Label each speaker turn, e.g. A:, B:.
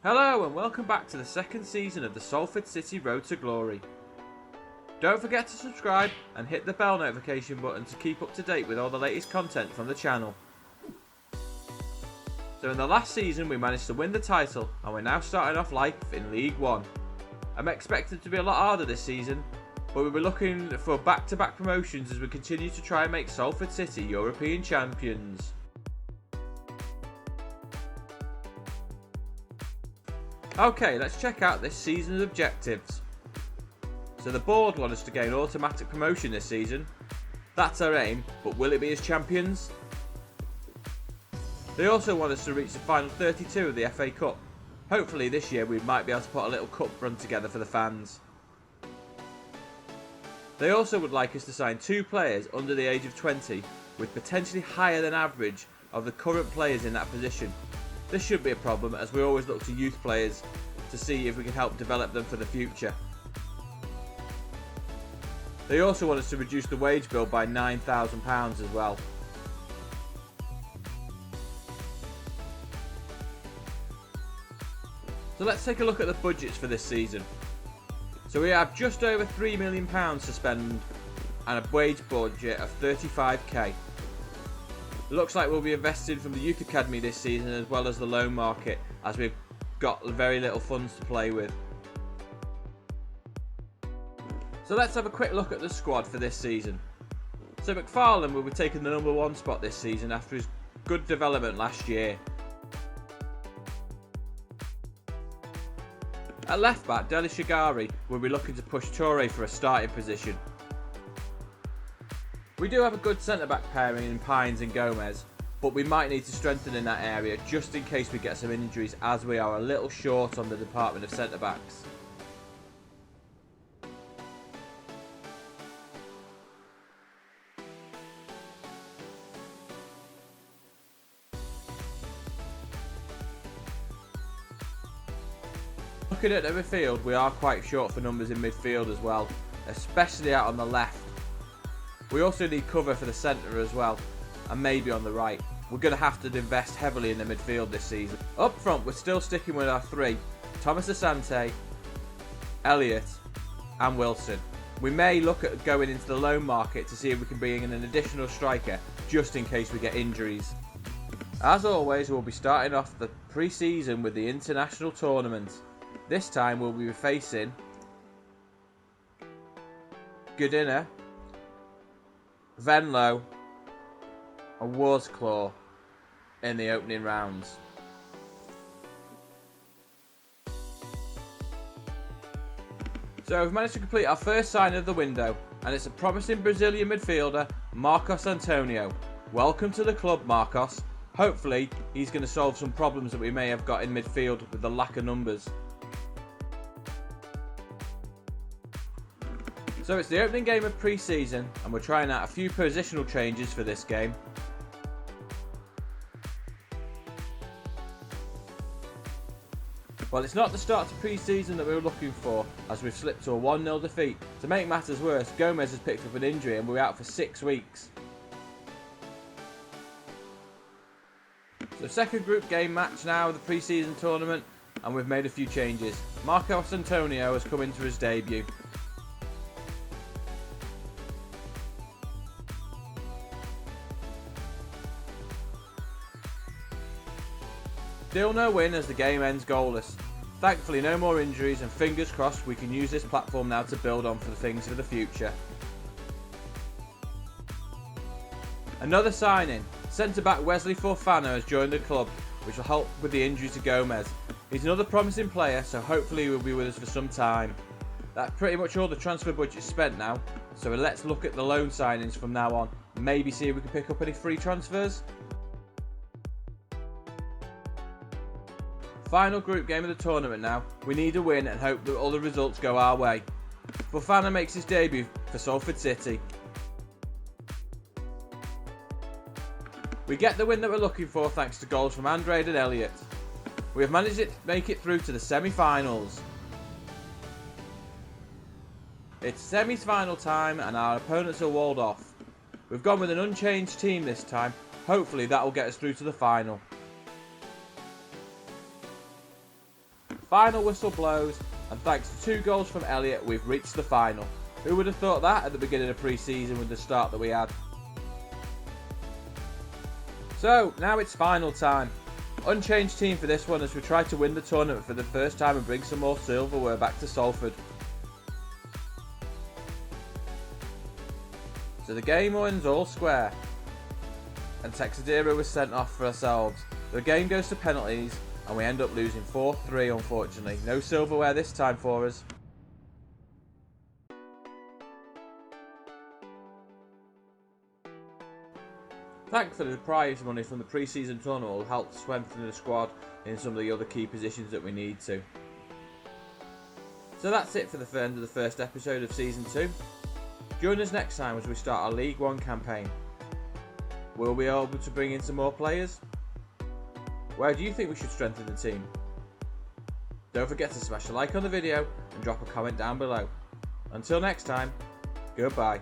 A: Hello and welcome back to the second season of the Salford City Road to Glory. Don't forget to subscribe and hit the bell notification button to keep up to date with all the latest content from the channel. So in the last season we managed to win the title and we're now starting off life in League 1. I'm expected to be a lot harder this season, but we'll be looking for back-to-back promotions as we continue to try and make Salford City European champions. Okay, let's check out this season's objectives. So the board want us to gain automatic promotion this season. That's our aim, but will it be as champions? They also want us to reach the final 32 of the FA Cup. Hopefully this year we might be able to put a little cup run together for the fans. They also would like us to sign 2 players under the age of 20 with potentially higher than average of the current players in that position. This should be a problem as we always look to youth players to see if we can help develop them for the future. They also want us to reduce the wage bill by £9,000 as well. So let's take a look at the budgets for this season. So we have just over £3 million to spend and a wage budget of 35k. Looks like we'll be investing from the youth academy this season as well as the loan market, as we've got very little funds to play with. So let's have a quick look at the squad for this season. So McFarlane will be taking the number 1 spot this season after his good development last year. At left back, Deli Shigari will be looking to push Toure for a starting position. We do have a good centre-back pairing in Pines and Gomez, but we might need to strengthen in that area just in case we get some injuries, as we are a little short on the department of centre-backs. Looking at the midfield, we are quite short for numbers in midfield as well, especially out on the left. We also need cover for the centre as well, and maybe on the right. We're going to have to invest heavily in the midfield this season. Up front, we're still sticking with our 3, Thomas Asante, Elliott and Wilson. We may look at going into the loan market to see if we can bring in an additional striker, just in case we get injuries. As always, we'll be starting off the pre-season with the international tournament. This time we'll be facing Gudina, Venlo and Warsclaw in the opening rounds. So we've managed to complete our first signing of the window, and it's a promising Brazilian midfielder, Marcos Antonio. Welcome to the club, Marcos. Hopefully he's going to solve some problems that we may have got in midfield with the lack of numbers. So it's the opening game of pre-season and we're trying out a few positional changes for this game. Well, it's not the start to pre-season that we were looking for, as we've slipped to a 1-0 defeat. To make matters worse, Gomez has picked up an injury and we're out for 6 weeks. So second group game match now of the pre-season tournament, and we've made a few changes. Marcos Antonio has come into his debut. Still no win as the game ends goalless. Thankfully no more injuries, and fingers crossed we can use this platform now to build on for the things for the future. Another signing, centre-back Wesley Forfano has joined the club, which will help with the injury to Gomez. He's another promising player, so hopefully he will be with us for some time. That's pretty much all the transfer budget spent now, so let's look at the loan signings from now on. Maybe see if we can pick up any free transfers. Final group game of the tournament now. We need a win and hope that all the results go our way. Forfano makes his debut for Salford City. We get the win that we're looking for thanks to goals from Andrade and Elliott. We have managed to make it through to the semi-finals. It's semi-final time and our opponents are walled off. We've gone with an unchanged team this time. Hopefully that will get us through to the final. final whistle blows, and thanks to 2 goals from Elliott, we've reached the final. Who would have thought that at the beginning of pre-season with the start that we had? So, now it's final time. Unchanged team for this one as we try to win the tournament for the first time and bring some more silverware back to Salford. So the game wins all square, and Texadero was sent off for ourselves. The game goes to penalties, and we end up losing 4-3 unfortunately. No silverware this time for us. Thankfully, the prize money from the pre-season tournament will help strengthen the squad in some of the other key positions that we need to. So that's it for the end of the first episode of Season 2. Join us next time as we start our League 1 campaign. Will we be able to bring in some more players? Where do you think we should strengthen the team? Don't forget to smash a like on the video and drop a comment down below. Until next time, goodbye.